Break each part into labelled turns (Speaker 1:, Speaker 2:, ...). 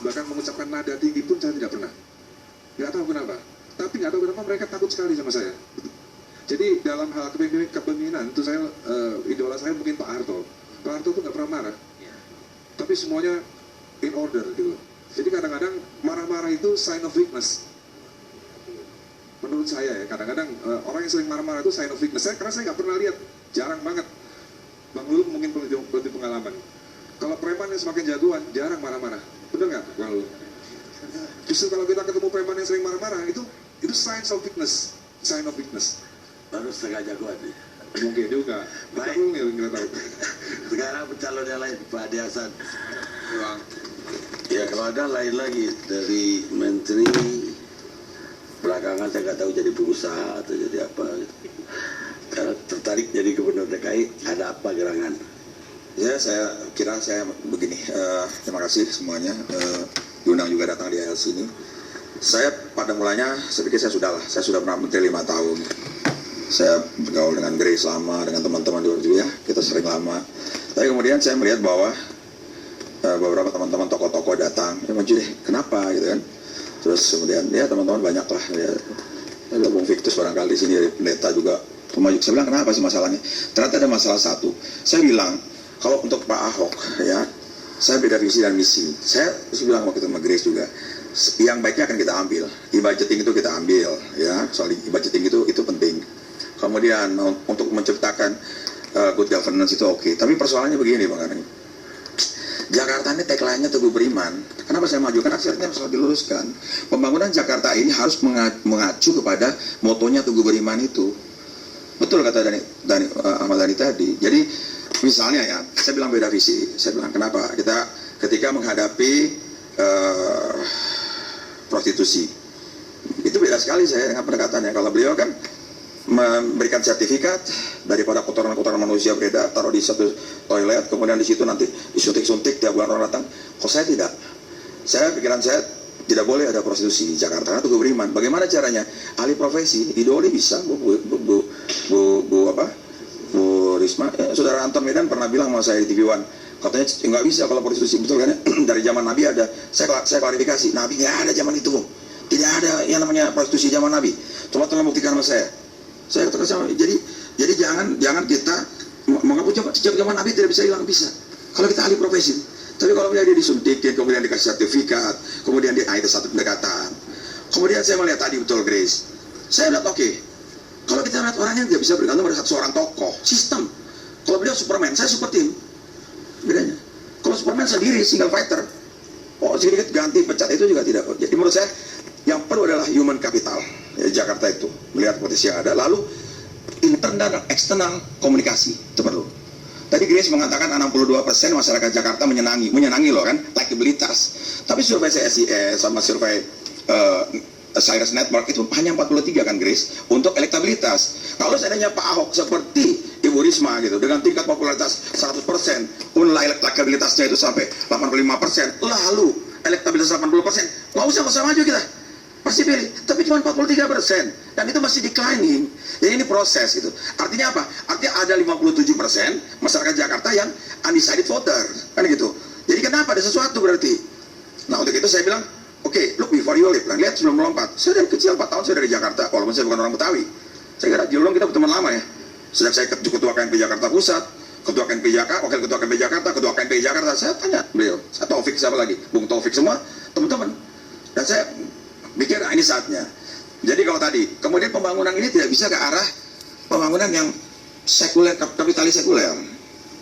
Speaker 1: bahkan mengucapkan nada tinggi pun saya tidak pernah. Nggak tahu kenapa. Tapi nggak tahu kenapa mereka takut sekali sama saya. Jadi dalam hal kepemimpinan itu saya idola saya mungkin Pak Harto. Pak Harto tuh nggak pernah marah. Tapi semuanya in order gitu. Jadi kadang-kadang marah-marah itu sign of weakness. Menurut saya ya, kadang-kadang orang yang sering marah-marah itu sign of weakness. Karena saya nggak pernah lihat, jarang banget. Bang Lulu mungkin lebih pengalaman. Kalau preman yang semakin jagoan, jarang marah-marah. Bener nggak, Bang Lulu? Justru kalau kita ketemu preman yang sering marah-marah, itu sign of weakness. Sign of weakness.
Speaker 2: Baru setengah jagoan nih.
Speaker 1: Mungkin juga.
Speaker 2: Baik.
Speaker 1: Nggak tahu.
Speaker 2: Sekarang pencalon yang lain, Pak Adi Hasan. Ya kalau ada lain lagi dari menteri belakangan saya nggak tahu jadi pengusaha atau jadi apa. Karena tertarik jadi gubernur DKI, ada apa gerangan?
Speaker 3: Ya saya kira saya begini. Terima kasih semuanya. Diundang juga datang di sini. Saya pada mulanya saya pikir saya sudah pernah menteri 5 tahun. Saya bergaul dengan Grace lama, dengan teman-teman di luar juga, kita sering lama. Tapi kemudian saya melihat bahwa beberapa teman-teman tokoh-tokoh datang, ya maju deh, kenapa gitu kan? Terus kemudian ya teman-teman banyak lah, ya ada Bung Victus barangkali di sini, dari pendeta juga maju. Saya bilang kenapa sih masalahnya? Ternyata ada masalah satu. Saya bilang kalau untuk Pak Ahok ya, saya beda visi dan misi. Saya bilang waktu itu sama Grace juga, yang baiknya akan kita ambil, e-budgeting itu kita ambil, ya soal e-budgeting itu penting. Kemudian untuk menciptakan good governance itu oke. Tapi persoalannya begini Bang Arni. Jakarta ini tagline-nya Teguh Beriman. Kenapa saya maju? Karena akhirnya harus diluruskan. Pembangunan Jakarta ini harus mengacu kepada motonya Teguh Beriman itu. Betul kata Ahmad Dhani tadi. Jadi misalnya ya, saya bilang beda visi. Saya bilang kenapa? Kita ketika menghadapi prostitusi, itu beda sekali saya dengan pendekatannya. Kalau beliau kan memberikan sertifikat daripada kotoran-kotoran manusia beredar, taruh di satu toilet, kemudian di situ nanti disuntik-suntik tiap bulan orang datang. Kok saya tidak? Pikiran saya tidak boleh ada prostitusi di Jakarta. Karena Teguh Beriman. Bagaimana caranya? Ahli profesi, idoli bisa, Bu Risma. Saudara Anton Medan pernah bilang sama saya di TV One, katanya nggak bisa kalau prostitusi, betul kan? Dari zaman Nabi ada. Saya klarifikasi, Nabi nggak ada zaman itu. Tidak ada yang namanya prostitusi zaman Nabi. Coba tolong buktikan sama saya. Saya katakan sama, jadi jangan kita mengaku sejak zaman Nabi tidak bisa hilang, bisa. Kalau kita ahli profesi. Tapi kalau dia disuntikin, kemudian dikasih sertifikat, kemudian dia itu satu pendekatan. Kemudian saya melihat tadi betul Grace. Saya lihat oke. Kalau kita lihat orangnya tidak bisa bergantung pada seorang tokoh, sistem. Kalau beliau Superman, saya super team. Bedanya. Kalau Superman sendiri single fighter, sedikit ganti pecat itu juga tidak. Jadi menurut saya yang perlu adalah human capital. Ya, Jakarta itu melihat potensi yang ada, lalu internal dan eksternal komunikasi itu perlu. Tadi Grace mengatakan 62% masyarakat Jakarta menyenangi loh kan, likabilitas. Tapi survei CSIS sama survei Cyrus Network itu hanya 43 kan Grace untuk elektabilitas. Kalau seandainya Pak Ahok seperti Ibu Risma gitu dengan tingkat popularitas 100%, kemudian elektabilitasnya itu sampai 85%, lalu elektabilitas 80%, nggak usah maju kita. Pasti pilih, tapi cuma 43%, dan itu masih declining. Jadi ini proses gitu. Artinya apa? Artinya ada 57% masyarakat Jakarta yang undecided voter, kan gitu. Jadi kenapa? Ada sesuatu berarti. Nah untuk itu saya bilang, oke, look before you leap. Lihat sebelum melompat. Saya dari kecil 4 tahun saya dari Jakarta, walaupun saya bukan orang Betawi. Saya kira di Ulung kita berteman lama ya. Sejak saya ketua KNP Jakarta Pusat, ketua KNP Jakarta, wakil ketua KNP Jakarta, ketua KNP Jakarta, saya tanya beliau, saya Taufik siapa lagi, Bung Taufik semua teman-teman. Dan saya pikir ini saatnya. Jadi kalau tadi, kemudian pembangunan ini tidak bisa ke arah pembangunan yang sekuler, kapitalis sekuler.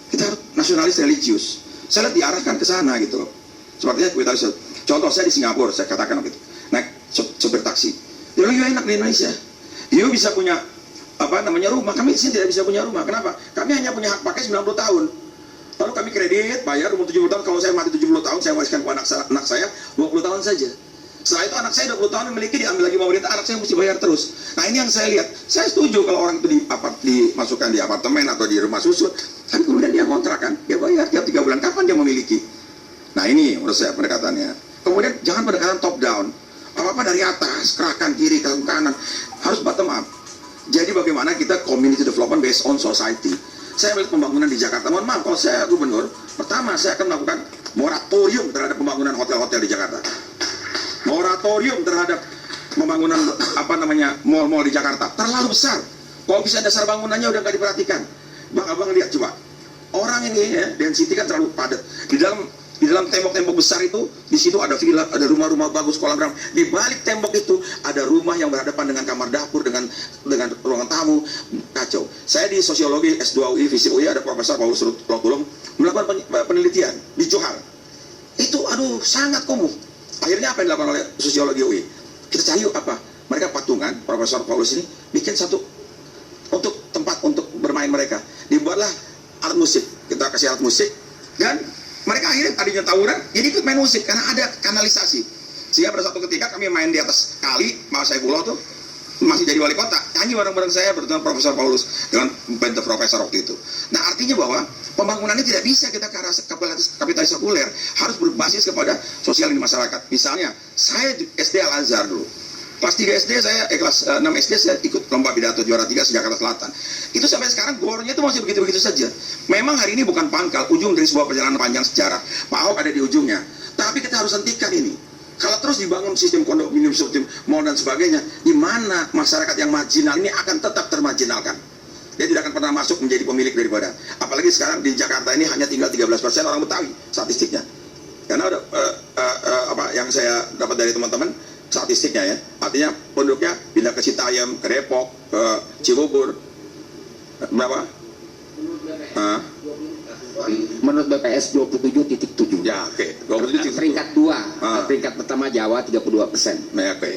Speaker 3: Kita harus nasionalis religius. Saya lihat diarahkan ke sana gitu loh. Sepertinya kapitalis. Contoh saya di Singapura, saya katakan begitu. Naik sopir taksi. Dia bilang, enak di Indonesia. You bisa punya rumah. Kami di sini tidak bisa punya rumah. Kenapa? Kami hanya punya hak pakai 90 tahun. Lalu kami kredit, bayar umur 70 tahun. Kalau saya mati 70 tahun, saya wariskan ke anak saya 20 tahun saja. Setelah itu anak saya 20 tahun memiliki, diambil lagi pemerintah, anak saya mesti bayar terus. Nah ini yang saya lihat. Saya setuju kalau orang itu dimasukkan di apartemen atau di rumah susun, tapi kemudian dia kontrak kan, dia bayar tiap 3 bulan, kapan dia memiliki? Nah ini menurut saya pendekatannya. Kemudian jangan pendekatan top down. Apa-apa dari atas, kerahkan kiri, ke kanan, harus bottom up. Jadi bagaimana kita community development based on society. Saya melihat pembangunan di Jakarta, mohon maaf kalau saya gubernur, pertama saya akan melakukan moratorium terhadap pembangunan hotel-hotel di Jakarta, moratorium terhadap pembangunan mal-mal di Jakarta terlalu besar. Kalau bisa dasar bangunannya udah nggak diperhatikan. Bang, abang lihat coba, orang ini ya, density kan terlalu padat. Di dalam tembok-tembok besar itu, di situ ada villa, ada rumah-rumah bagus, kolam renang. Di balik tembok itu ada rumah yang berhadapan dengan kamar dapur, dengan ruangan tamu, kacau. Saya di sosiologi S2 UI, Visip UI ada Profesor Paulus Rotulung melakukan penelitian di Johar. Itu sangat kumuh. Akhirnya apa yang dilakukan oleh sosiologi UI? Kita cari apa? Mereka patungan, Profesor Paulus ini bikin satu untuk tempat untuk bermain mereka. Dibuatlah alat musik. Kita kasih alat musik dan mereka akhirnya tadinya tawuran, jadi ikut main musik karena ada kanalisasi. Sehingga pada suatu ketika kami main di atas kali, Mas Saifullah tuh masih jadi wali kota, nyanyi bareng-bareng saya bertemu Profesor Paulus dengan band Profesor waktu itu. Nah, artinya bahwa pembangunannya tidak bisa kita ke arah kapitalis sekuler, harus berbasis kepada sosial di masyarakat. Misalnya, saya di SD Al-Azhar dulu. Kelas 3 SD saya, kelas 6 SD saya ikut lomba pidato juara 3 se-Jakarta Selatan. Itu sampai sekarang gornya itu masih begitu-begitu saja. Memang hari ini bukan pangkal, ujung dari sebuah perjalanan panjang sejarah. Pak Ahok ada di ujungnya. Tapi kita harus hentikan ini. Kalau terus dibangun sistem kondominium, sistem mall dan sebagainya, di mana masyarakat yang marginal ini akan tetap termarginalkan. Dia tidak akan pernah masuk menjadi pemilik daripada. Apalagi sekarang di Jakarta ini hanya tinggal 13% orang Betawi statistiknya. Karena ada yang saya dapat dari teman-teman, statistiknya ya, artinya penduduknya pindah ke Citayam, ke Depok, ke Cibubur, berapa?
Speaker 4: Menurut BPS 27,7.
Speaker 3: Ya, oke. 27,7.
Speaker 4: Peringkat 2, peringkat pertama Jawa 32%.
Speaker 3: Nah, oke.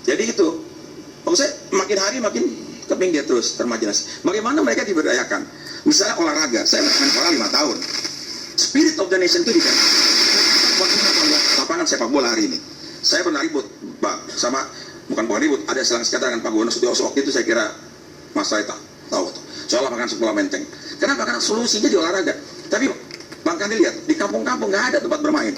Speaker 3: Jadi itu, maksud saya makin hari makin ke pinggir terus, termarginalisasi. Bagaimana mereka diberdayakan? Misalnya olahraga, saya main bola 5 tahun. Spirit of the nation itu dikatakan. Lapangan sepak bola hari ini. Saya pernah ribut, Bang, bukan ribut, ada selang kata dengan Pak Gubernur Sutioso waktu itu saya kira Mas Saita tahu tuh. Soal lapangan sekolah Menteng. Kenapa? Karena solusinya di olahraga. Tapi Bang Kandi lihat, di kampung-kampung nggak ada tempat bermain.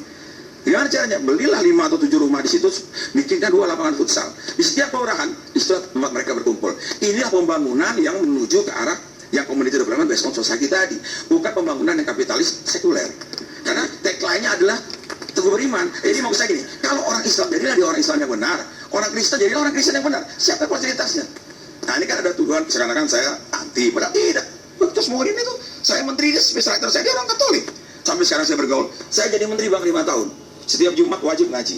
Speaker 3: Gimana caranya? Belilah 5 atau 7 rumah di situ, bikinkan 2 lapangan futsal. Di setiap kelurahan, di setiap tempat mereka berkumpul. Inilah pembangunan yang menuju ke arah yang community development based on society tadi. Bukan pembangunan yang kapitalis sekuler. Karena tagline-nya adalah Teguh Beriman. Ini mau saya gini, kalau orang Islam jadilah dia orang Islam yang benar, orang Kristen jadilah orang Kristen yang benar. Siapa fasilitasnya? Nah, ini kan ada tuduhan seakan-akan saya anti, padahal tidak. Terus Muhyiddin itu, saya menteri, speechwriter saya, dia orang Katolik. Sampai sekarang saya bergaul, saya jadi menteri Bang 5 tahun. Setiap Jumat wajib ngaji.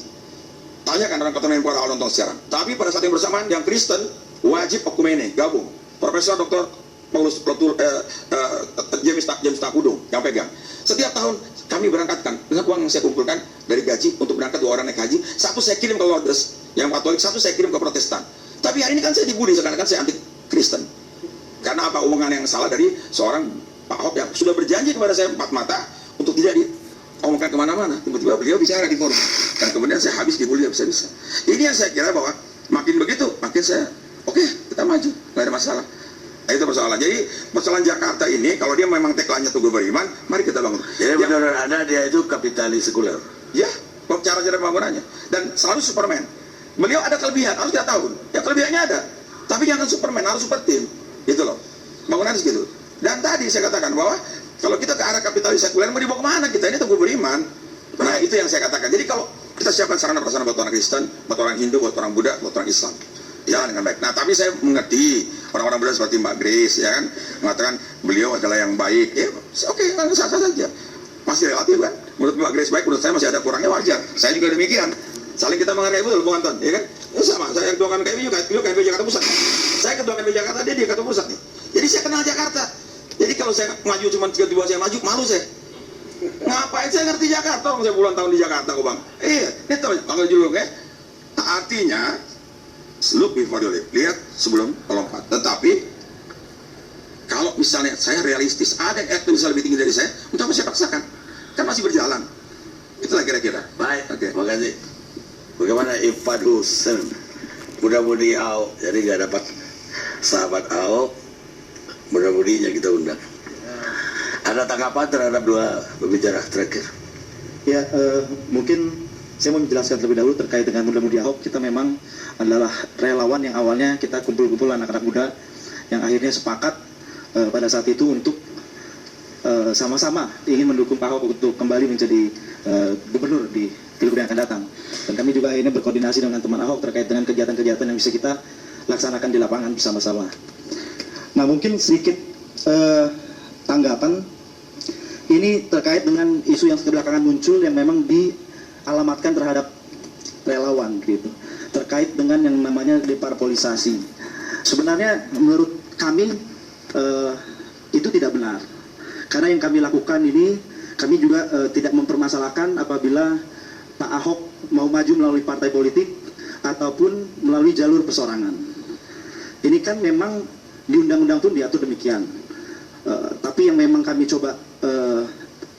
Speaker 3: Tanyakan orang Katolik yang nonton sekarang. Tapi pada saat yang bersamaan, yang Kristen wajib okumene, gabung. Profesor Dr. Paulus James Takudung yang pegang. Setiap tahun kami berangkatkan dengan uang yang saya kumpulkan dari gaji untuk berangkat 2 orang naik haji, 1 saya kirim ke Lourdes yang Katolik, 1 saya kirim ke Protestan. Tapi hari ini kan saya dibully seakan-akan saya anti Kristen. Karena apa? Omongan yang salah dari seorang Pak Ahok yang sudah berjanji kepada saya 4 mata untuk tidak diomongkan kemana-mana. Tiba-tiba beliau bicara di forum dan kemudian saya habis dibully bisa-bisa. Ini yang saya kira bahwa makin begitu makin saya oke, kita maju, nggak ada masalah. Nah, itu persoalan. Jadi persoalan Jakarta ini kalau dia memang tagline-nya Teguh Beriman, mari kita bangun.
Speaker 2: Jadi menurut Anda dia itu kapitalis sekuler?
Speaker 3: Ya, cara-cara pembangunannya. Dan selalu Superman. Beliau ada kelebihan, harus kita tahu. Ya kelebihannya ada. Tapi jangan Superman, harus super team. Gitu loh. Bangunan segitu. Dan tadi saya katakan bahwa kalau kita ke arah kapitalis sekuler, mau dibawa kemana kita? Ini Teguh Beriman. Nah, itu yang saya katakan. Jadi kalau kita siapkan sarana prasarana buat orang Kristen, buat orang Hindu, buat orang Buddha, buat orang Islam. Jalan dengan baik. Nah, tapi saya mengerti orang-orang Buddha seperti Mbak Grace, ya kan, mengatakan beliau adalah yang baik. Ya, oke, sah-sah saja. Masih relatif kan. Menurut Mbak Grace baik, menurut saya masih ada kurangnya, wajar. Saya juga demikian. Saling kita menghargai betul, Bung Anton, ya kan? Ya sama, saya ketua KMP juga, beliau KMP Jakarta Pusat. Saya ketua KMP Jakarta, dia di Jakarta Pusat nih. Jadi saya kenal Jakarta. Jadi kalau saya maju cuma 3-2 saya maju, malu saya. Ngapain saya ngerti Jakarta? Orang saya puluhan tahun di Jakarta kok, Bang. Iya, ini tahu kalau dulu ya. Artinya look before you leap, lihat sebelum melompat. Tetapi kalau misalnya saya realistis, ada yang bisa lebih tinggi dari saya, untuk apa saya paksakan? Kan masih berjalan. Itulah kira-kira.
Speaker 2: Baik,
Speaker 3: oke.
Speaker 2: Makasih. Bagaimana Ifad Husen, mudah-mudi Ahok, jadi nggak dapat sahabat Ahok, mudah-mudinya kita undang. Ada tanggapan terhadap 2 pembicara terakhir?
Speaker 5: Ya, mungkin saya mau menjelaskan terlebih dahulu terkait dengan muda-mudi Ahok. Kita memang adalah relawan yang awalnya kita kumpul-kumpul anak-anak muda yang akhirnya sepakat pada saat itu untuk sama-sama ingin mendukung Pak Ahok untuk kembali menjadi gubernur di Pilgub yang akan datang. Dan kami juga ini berkoordinasi dengan teman Ahok terkait dengan kegiatan-kegiatan yang bisa kita laksanakan di lapangan bersama-sama. Nah, mungkin sedikit tanggapan ini terkait dengan isu yang belakangan muncul yang memang dialamatkan terhadap relawan gitu, terkait dengan yang namanya deparpolisasi. Sebenarnya menurut kami itu tidak benar, karena yang kami lakukan ini kami juga tidak mempermasalahkan apabila Pak Ahok mau maju melalui partai politik ataupun melalui jalur perseorangan. Ini kan memang di undang-undang pun diatur demikian. Tapi yang memang kami coba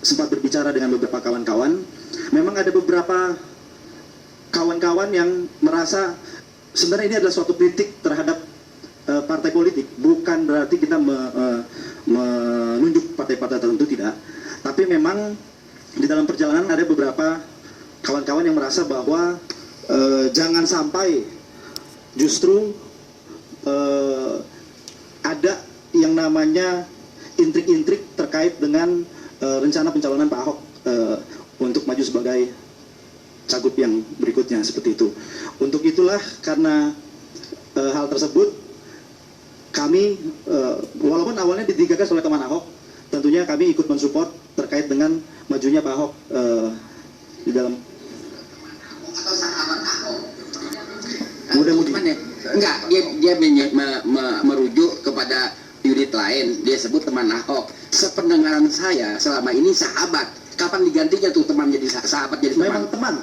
Speaker 5: sempat berbicara dengan beberapa kawan-kawan, memang ada beberapa kawan-kawan yang merasa sebenarnya ini adalah suatu kritik terhadap partai politik, bukan berarti kita menunjuk partai-partai tertentu, tidak. Tapi memang di dalam perjalanan ada beberapa kawan-kawan yang merasa bahwa jangan sampai justru ada yang namanya intrik-intrik terkait dengan rencana pencalonan Pak Ahok untuk maju sebagai cagup yang berikutnya, seperti itu. Untuk itulah, karena hal tersebut kami walaupun awalnya digagas oleh teman Ahok, tentunya kami ikut mensupport terkait dengan majunya Pak Ahok di dalam mudah-mudahan.
Speaker 4: Enggak, dia merujuk kepada unit lain. Dia sebut teman Ahok. Sependengaran saya selama ini sahabat. Kapan digantinya tuh teman jadi sahabat jadi teman?
Speaker 5: Memang teman.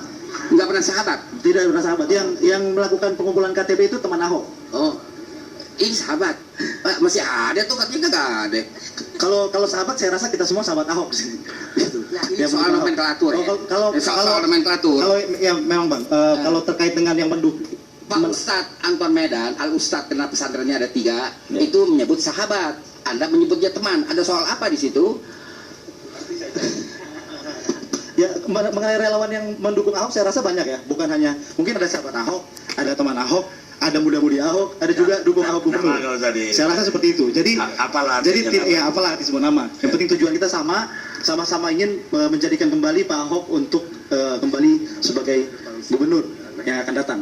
Speaker 4: Enggak pernah sahabat.
Speaker 5: Tidak pernah sahabat. Yang melakukan pengumpulan KTP itu teman Ahok.
Speaker 4: Oh, ini sahabat. Masih ada tuh, katanya nggak ada.
Speaker 5: Kalau sahabat, saya rasa kita semua sahabat Ahok sih. Gitu.
Speaker 4: Ini soal nomenklatur ya. Soal nomenklatur.
Speaker 5: Kalau ya memang Bang, kalau terkait dengan yang mendukung
Speaker 4: Pak Ustadz Anton Medan, Al Ustadz, karena pesantrennya ada 3, itu menyebut sahabat. Anda menyebutnya teman. Ada soal apa di situ?
Speaker 5: Ya, mengenai relawan yang mendukung Ahok, saya rasa banyak ya. Bukan hanya, mungkin ada sahabat Ahok, ada teman Ahok, ada muda-mudi Ahok, ada juga dukung Ahok gubernur. Saya rasa seperti itu. Jadi, apalah disebut nama. Yang penting tujuan kita sama-sama ingin menjadikan kembali Pak Ahok untuk kembali sebagai gubernur yang akan datang.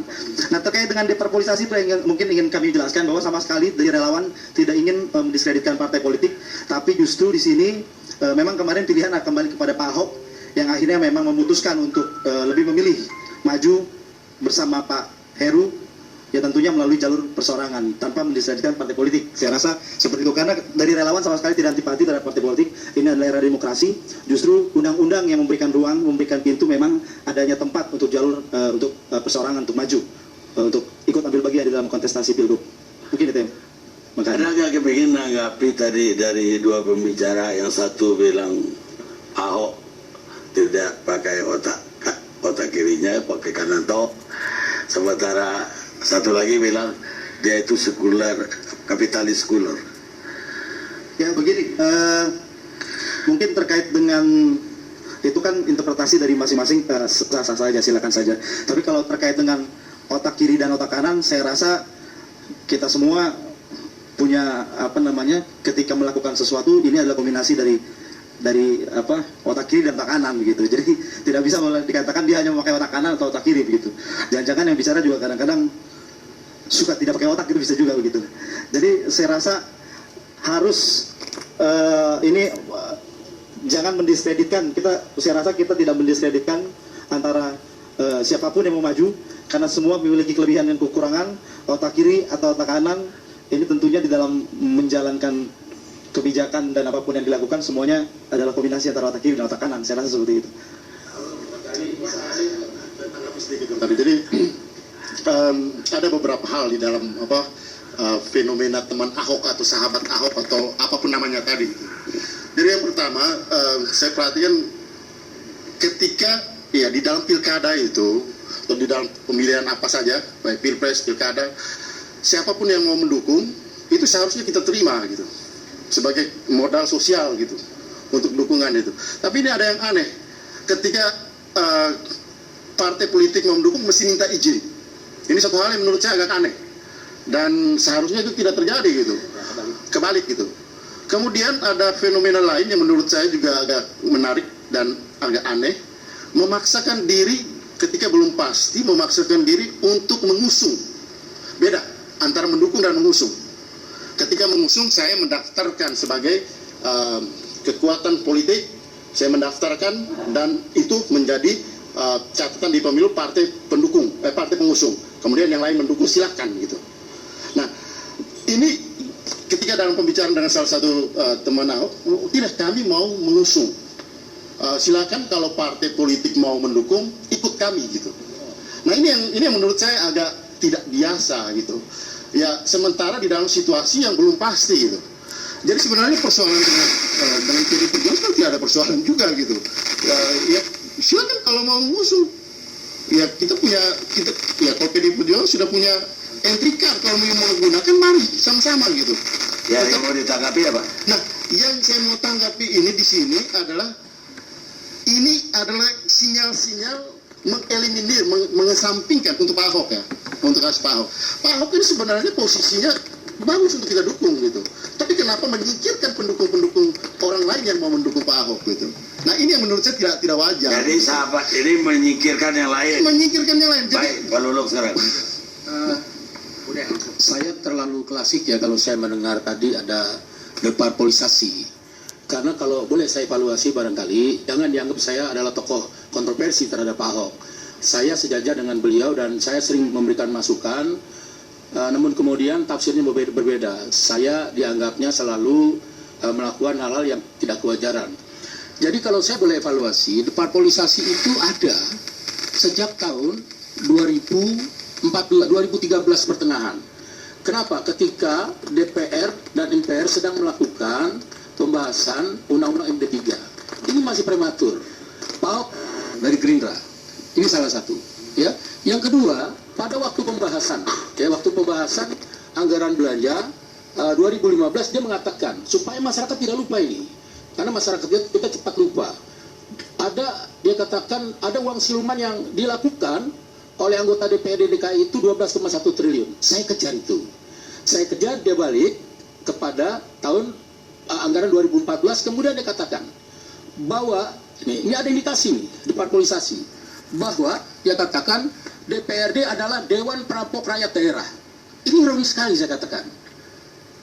Speaker 5: Nah, terkait dengan deparpolisasi, mungkin ingin kami jelaskan bahwa sama sekali dari relawan tidak ingin mendiskreditkan partai politik, tapi justru di sini memang kemarin pilihan akan kembali kepada Pak Ahok yang akhirnya memang memutuskan untuk lebih memilih maju bersama Pak Heru, ya tentunya melalui jalur perseorangan tanpa mendiskreditkan partai politik. Saya rasa seperti itu, karena dari relawan sama sekali tidak antipati terhadap partai politik. Ini adalah era demokrasi. Justru undang-undang yang memberikan ruang, memberikan pintu memang adanya tempat untuk jalur untuk perseorangan untuk maju, untuk ikut ambil bagian di dalam kontestasi pilgub. Mungkin itu ya.
Speaker 2: Ada nggak kepingin menanggapi tadi dari dua pembicara, yang satu bilang Ahok tidak pakai otak kirinya, pakai kanan toh, sementara satu lagi bilang dia itu sekuler, kapitalis sekuler.
Speaker 5: Ya begini, mungkin terkait dengan itu kan interpretasi dari masing-masing, sah-sah saja, silakan saja. Tapi kalau terkait dengan otak kiri dan otak kanan, saya rasa kita semua punya ketika melakukan sesuatu, ini adalah kombinasi dari otak kiri dan otak kanan begitu. Jadi tidak bisa dikatakan dia hanya memakai otak kanan atau otak kiri begitu. Jangan-jangan yang bicara juga kadang-kadang suka tidak pakai otak, itu bisa juga begitu. Jadi saya rasa harus jangan mendiskreditkan. Saya rasa kita tidak mendiskreditkan antara siapapun yang mau maju, karena semua memiliki kelebihan dan kekurangan. Otak kiri atau otak kanan ini tentunya di dalam menjalankan kebijakan dan apapun yang dilakukan, semuanya adalah kombinasi antara otak kiri dan otak kanan. Saya rasa seperti itu.
Speaker 6: Jadi ada beberapa hal di dalam fenomena teman Ahok atau sahabat Ahok atau apapun namanya tadi. Jadi yang pertama, saya perhatikan ketika ya di dalam pilkada itu atau di dalam pemilihan apa saja, baik pilpres, pilkada, siapapun yang mau mendukung itu seharusnya kita terima gitu, sebagai modal sosial gitu untuk dukungan itu. Tapi ini ada yang aneh, ketika partai politik mau mendukung mesti minta izin. Ini satu hal yang menurut saya agak aneh, dan seharusnya itu tidak terjadi gitu, kebalik gitu. Kemudian ada fenomena lain yang menurut saya juga agak menarik dan agak aneh, memaksakan diri ketika belum pasti, memaksakan diri untuk mengusung. Beda antara mendukung dan mengusung. Ketika mengusung, saya mendaftarkan sebagai kekuatan politik, saya mendaftarkan dan itu menjadi catatan di pemilu partai pendukung, partai pengusung. Kemudian yang lain mendukung, silakan gitu. Nah, ini ketika dalam pembicaraan dengan salah satu teman Ahok, tidak, kami mau mengusung. Silakan kalau partai politik mau mendukung, ikut kami gitu. Nah, ini yang menurut saya agak tidak biasa gitu. Ya, sementara di dalam situasi yang belum pasti gitu. Jadi sebenarnya persoalan dengan PDI Perjuangan tidak ada persoalan juga gitu. Ya silakan kalau mau mengusung. Ya kita kalau PDI Perjuangan sudah punya entry card, kalau mau menggunakan mari sama-sama gitu.
Speaker 2: Ya, yang mau ditanggapi apa?
Speaker 6: Nah, yang saya mau tanggapi ini di sini adalah sinyal-sinyal mengeliminir, mengesampingkan untuk Pak Ahok ya, untuk kasus Pak Ahok. Pak Ahok ini sebenarnya posisinya bagus untuk kita dukung gitu. Tapi kenapa menyingkirkan pendukung-pendukung orang lain yang mau mendukung Pak Ahok gitu? Nah, ini yang menurut saya tidak wajar.
Speaker 2: Jadi sahabat ini menyingkirkan yang lain.
Speaker 6: Menyingkirkan yang lain. Jadi,
Speaker 2: baik, Pak Lulung sekarang.
Speaker 7: Saya terlalu klasik ya kalau saya mendengar tadi ada deparpolisasi. Karena kalau boleh saya evaluasi barangkali, jangan dianggap saya adalah tokoh kontroversi terhadap Pak Ahok. Saya sejajar dengan beliau dan saya sering memberikan masukan, namun kemudian tafsirnya berbeda. Saya dianggapnya selalu melakukan hal-hal yang tidak kewajaran. Jadi kalau saya boleh evaluasi, deparpolisasi itu ada sejak tahun 2013 pertengahan. Kenapa? Ketika DPR dan MPR sedang melakukan pembahasan Undang-Undang MD3. Ini masih prematur. Pak Ahok dari Gerindra. Ini salah satu. Ya. Yang kedua, pada waktu pembahasan anggaran belanja 2015 dia mengatakan supaya masyarakat tidak lupa ini. Karena masyarakat kita cepat lupa. Dia katakan ada uang siluman yang dilakukan oleh anggota DPRD DKI itu 12,1 triliun. Saya kejar itu. Saya kejar, dia balik kepada tahun anggaran 2014, kemudian dia katakan bahwa ini ada indikasi nih, deparpolisasi, bahwa dia katakan DPRD adalah Dewan Perampok Rakyat Daerah. Ini ironis sekali saya katakan.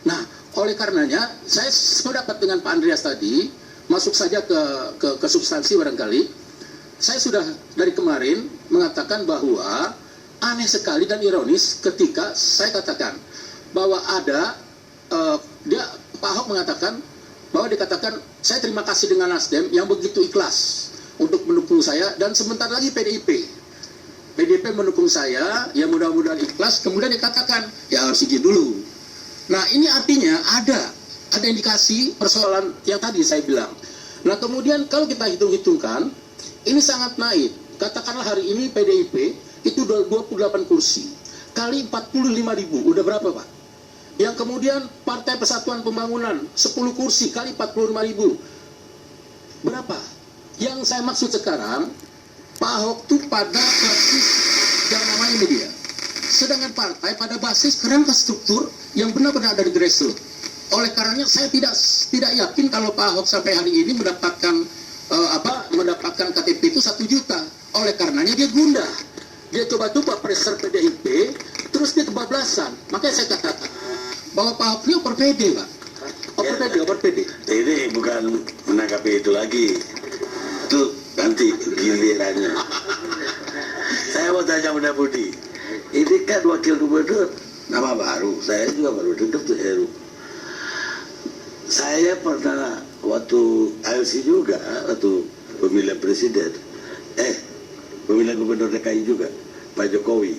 Speaker 7: Nah, oleh karenanya saya sependapat dengan Pak Andreas tadi, masuk saja ke substansi barangkali. Saya sudah dari kemarin mengatakan bahwa aneh sekali dan ironis ketika saya katakan bahwa ada Pak Ahok mengatakan bahwa dikatakan saya terima kasih dengan Nasdem yang begitu ikhlas untuk mendukung saya, dan sebentar lagi PDIP mendukung saya, ya mudah-mudahan ikhlas. Kemudian dikatakan ya harus izin dulu. Nah, ini artinya ada indikasi persoalan yang tadi saya bilang. Nah, kemudian kalau kita hitung-hitungkan ini sangat naik. Katakanlah hari ini PDIP itu 28 kursi kali 45.000, udah berapa Pak? Yang kemudian Partai Persatuan Pembangunan 10 kursi kali 45.000, berapa? Yang saya maksud sekarang, Pak Ahok itu pada basis yang namanya media, sedangkan partai pada basis kerangka struktur yang benar-benar dari grassroots. Oleh karenanya saya tidak yakin kalau Pak Ahok sampai hari ini mendapatkan KTP itu 1 juta. Oleh karenanya dia gundah. Dia coba-coba pressure PDIP, terus dia kebablasan. Makanya saya katakan bahwa Pak Ahok ini over PD, Pak. Over PD.
Speaker 2: Ini bukan menanggapi itu lagi. Itu nanti gilirannya. Saya mau tanya Bunda Budi. Ini kan wakil gubernur, nama baru. Saya juga baru dengar tuh Heru. Saya pernah waktu ALC juga, waktu pemilihan presiden, pemilihan gubernur DKI juga, Pak Jokowi.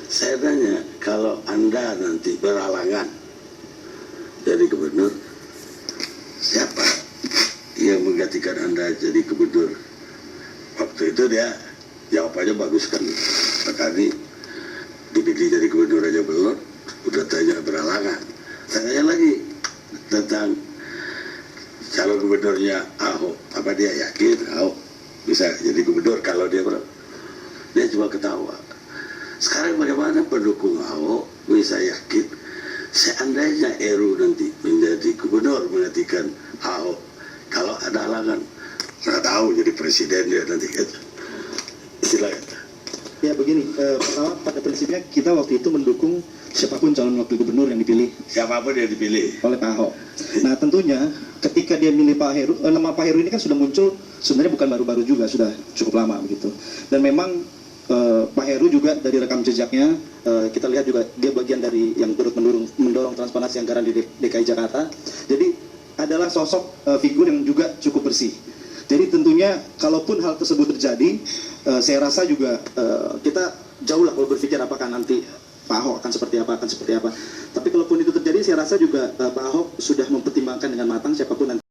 Speaker 2: Saya tanya, kalau Anda nanti beralangan jadi gubernur, siapa yang menggantikan Anda jadi gubernur? Waktu itu dia jawabannya bagus kan, Pak Kani dipilih jadi gubernur aja belum, udah tanya beralangan. Saya tanya lagi tentang calon gubernurnya Ahok, apa dia yakin Ahok bisa jadi gubernur? Kalau dia cuma ketawa. Sekarang bagaimana pendukung Ahok bisa yakin seandainya Heru nanti menjadi gubernur menggantikan Ahok, kalau ada halangan, nggak tahu jadi presiden dia nanti. Silakan.
Speaker 5: Ya begini, pertama pada prinsipnya kita waktu itu mendukung siapapun calon wakil gubernur yang dipilih
Speaker 2: Siapapun yang dipilih.
Speaker 5: oleh Pak Ahok. Nah tentunya ketika dia milih Pak Heru, nama Pak Heru ini kan sudah muncul sebenarnya bukan baru-baru juga, sudah cukup lama begitu. Dan memang Pak Heru juga dari rekam jejaknya kita lihat juga dia bagian dari yang turut mendorong transparansi anggaran di DKI Jakarta. Jadi adalah sosok figur yang juga cukup bersih. Jadi tentunya kalaupun hal tersebut terjadi, saya rasa juga kita jauh lah kalau berpikir apakah nanti Pak Ahok akan seperti apa. Tapi kalaupun itu terjadi, saya rasa juga Pak Ahok sudah mempertimbangkan dengan matang siapapun nanti